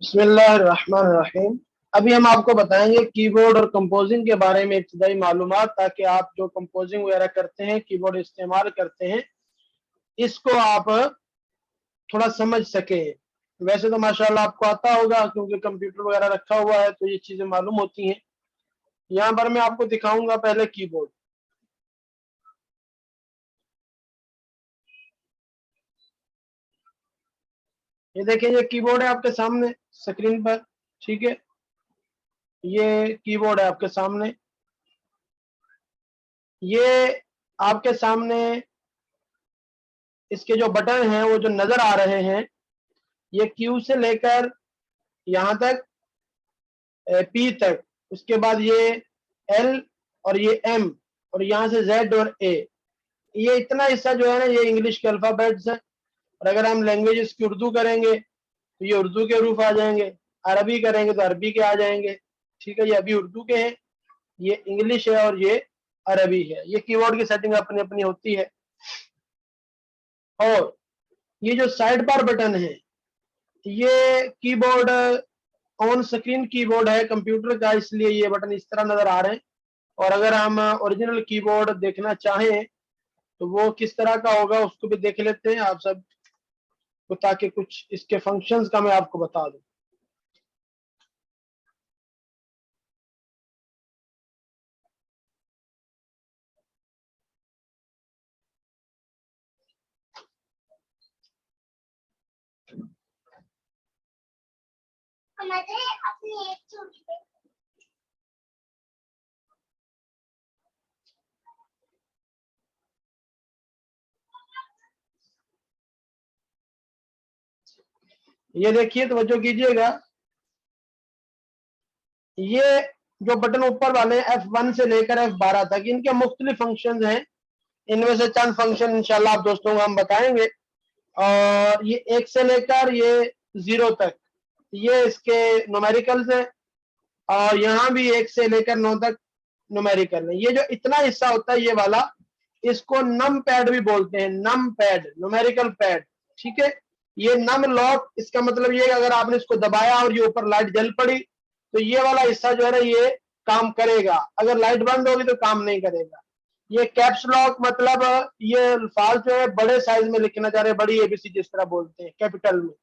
बिस्मिल्लाहिर्रहमानिर्रहीम। अभी हम आपको बताएंगे कीबोर्ड और कंपोजिंग के बारे में इब्तिदाई मालूमात, ताकि आप जो कंपोजिंग वगैरह करते हैं, कीबोर्ड इस्तेमाल करते हैं, इसको आप थोड़ा समझ सके। वैसे तो माशाल्लाह आपको आता होगा, क्योंकि कंप्यूटर वगैरह रखा हुआ है तो ये चीजें मालूम होती हैं। यहाँ पर मैं आपको दिखाऊंगा पहले कीबोर्ड। ये देखें, ये कीबोर्ड है आपके सामने स्क्रीन पर, ठीक है। ये कीबोर्ड है आपके सामने। ये आपके सामने इसके जो बटन हैं वो जो नजर आ रहे हैं, ये क्यू से लेकर यहाँ तक पी तक, उसके बाद ये एल और ये एम, और यहाँ से जेड और ए, ये इतना हिस्सा जो है ना, ये इंग्लिश के अल्फाबेट्स हैं। और अगर हम लैंग्वेज इसकी उर्दू करेंगे तो ये उर्दू के हरूफ आ जाएंगे, अरबी करेंगे तो अरबी के आ जाएंगे, ठीक है। ये अभी उर्दू के हैं, ये इंग्लिश है और ये अरबी है। ये कीबोर्ड की सेटिंग अपनी अपनी होती है। और ये जो साइड बार बटन है, ये कीबोर्ड ऑन स्क्रीन कीबोर्ड है कंप्यूटर का, इसलिए ये बटन इस तरह नजर आ रहे हैं। और अगर हम ओरिजिनल कीबोर्ड देखना चाहें तो वो किस तरह का होगा, उसको भी देख लेते हैं आप सब को, ताकि कुछ इसके फंक्शंस का मैं आपको बता दूं। ये देखिए, तवज्जो कीजिएगा, ये जो बटन ऊपर वाले F1 से लेकर F12 तक, इनके मुख्तलिफ फंक्शंस हैं। इनमें से चंद फंक्शन इंशाल्लाह आप दोस्तों को हम बताएंगे। और ये 1 से लेकर ये 0 तक, ये इसके न्यूमेरिकल्स हैं। और यहाँ भी 1 से लेकर 9 तक न्यूमेरिकल है। ये जो इतना हिस्सा होता है ये वाला, इसको नम पैड भी बोलते हैं, नम पैड, न्यूमेरिकल पैड, ठीक है। ये नम लॉक, इसका मतलब ये अगर आपने इसको दबाया और ये ऊपर लाइट जल पड़ी तो ये वाला हिस्सा जो है ना ये काम करेगा, अगर लाइट बंद होगी तो काम नहीं करेगा। ये कैप्स लॉक, मतलब ये अल्फाज जो है बड़े साइज में लिखना चाह रहे हैं, बड़ी एबीसी जिस तरह बोलते हैं कैपिटल में,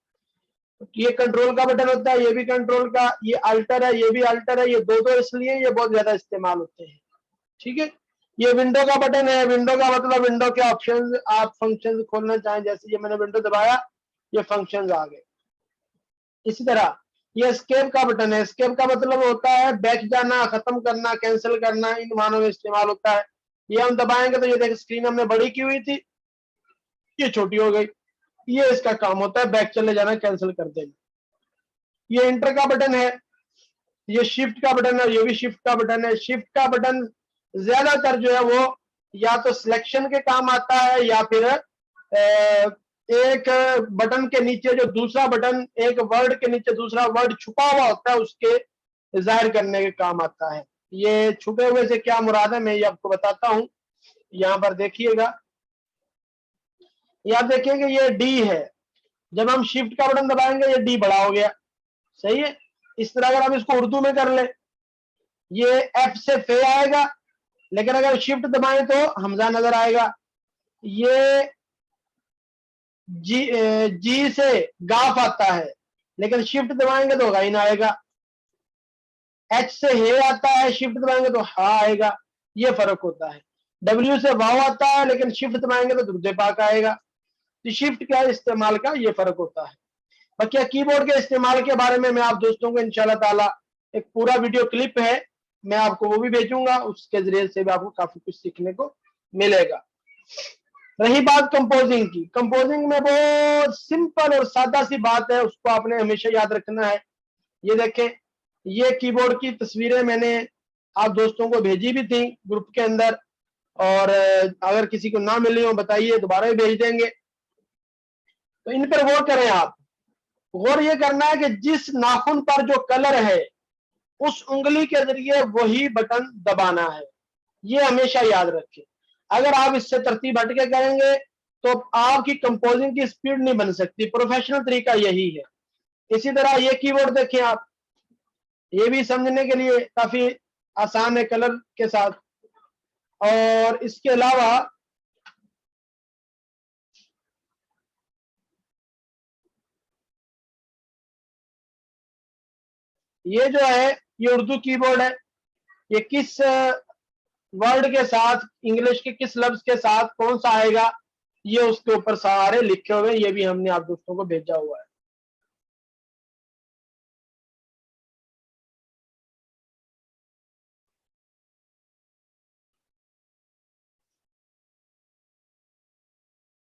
ये कंट्रोल का बटन होता है, ये भी कंट्रोल का। ये अल्टर है, ये भी अल्टर है। ये दो दो इसलिए ये बहुत ज्यादा इस्तेमाल होते हैं, ठीक है। ये विंडो का बटन है। विंडो का मतलब विंडो के ऑप्शंस, आप फंक्शंस खोलना चाहें, जैसे ये मैंने विंडो दबाया, ये फंक्शंस आ गए। इसी तरह ये एस्केप का बटन है। एस्केप का मतलब होता है बैक जाना, खत्म करना, कैंसिल करना, इन मानों में इस्तेमाल होता है। ये हम दबाएंगे तो ये देख, स्क्रीन हमने बड़ी की हुई थी, ये छोटी हो गई। ये इसका काम होता है, बैक चले जाना, कैंसिल कर देना। ये इंटर का बटन है। ये शिफ्ट का बटन है, ये भी शिफ्ट का बटन है। शिफ्ट का बटन ज्यादातर जो है वो या तो सिलेक्शन के काम आता है, या फिर एक बटन के नीचे जो दूसरा बटन, एक वर्ड के नीचे दूसरा वर्ड छुपा हुआ होता है, उसके जाहिर करने के काम आता है। ये छुपे हुए से क्या मुराद है, मैं ये आपको बताता हूं। यहाँ पर देखिएगा, ये आप देखिए कि ये डी है। जब हम शिफ्ट का बटन दबाएंगे ये डी बड़ा हो गया, सही है। इस तरह अगर हम इसको उर्दू में कर ले, ये एफ से फे आएगा, लेकिन अगर शिफ्ट दबाएं तो हमजा नजर आएगा। ये जी से गाफ आता है, लेकिन शिफ्ट दबाएंगे तो गाइन आएगा। एच से हे आता है, शिफ्ट दबाएंगे तो हा आएगा। ये फर्क होता है। डब्ल्यू से वाव आता है, लेकिन शिफ्ट दबाएंगे तो दुर्दे पाक आएगा। तो शिफ्ट का इस्तेमाल का ये फर्क होता है। बाकी कीबोर्ड के इस्तेमाल के बारे में मैं आप दोस्तों को इंशाल्लाह ताला एक पूरा वीडियो क्लिप है, मैं आपको वो भी भेजूंगा, उसके जरिए से भी आपको काफी कुछ सीखने को मिलेगा। रही बात कंपोजिंग की, कंपोजिंग में बहुत सिंपल और सादा सी बात है, उसको आपने हमेशा याद रखना है। ये देखें, ये कीबोर्ड की तस्वीरें मैंने आप दोस्तों को भेजी भी थी ग्रुप के अंदर, और अगर किसी को ना मिली हो बताइए, दोबारा भी भेज देंगे। तो इन पर गौर करें आप। गौर ये करना है कि जिस नाखून पर जो कलर है उस उंगली के जरिए वही बटन दबाना है, ये हमेशा याद रखें। अगर आप इससे तरतीब हटके करेंगे तो आपकी कंपोजिंग की स्पीड नहीं बन सकती। प्रोफेशनल तरीका यही है। इसी तरह ये कीबोर्ड देखें आप, ये भी समझने के लिए काफी आसान है कलर के साथ। और इसके अलावा ये जो है ये उर्दू कीबोर्ड है, ये किस वर्ड के साथ, इंग्लिश के किस लफ्ज के साथ कौन सा आएगा, ये उसके ऊपर सारे लिखे हुए, ये भी हमने आप दोस्तों को भेजा हुआ है।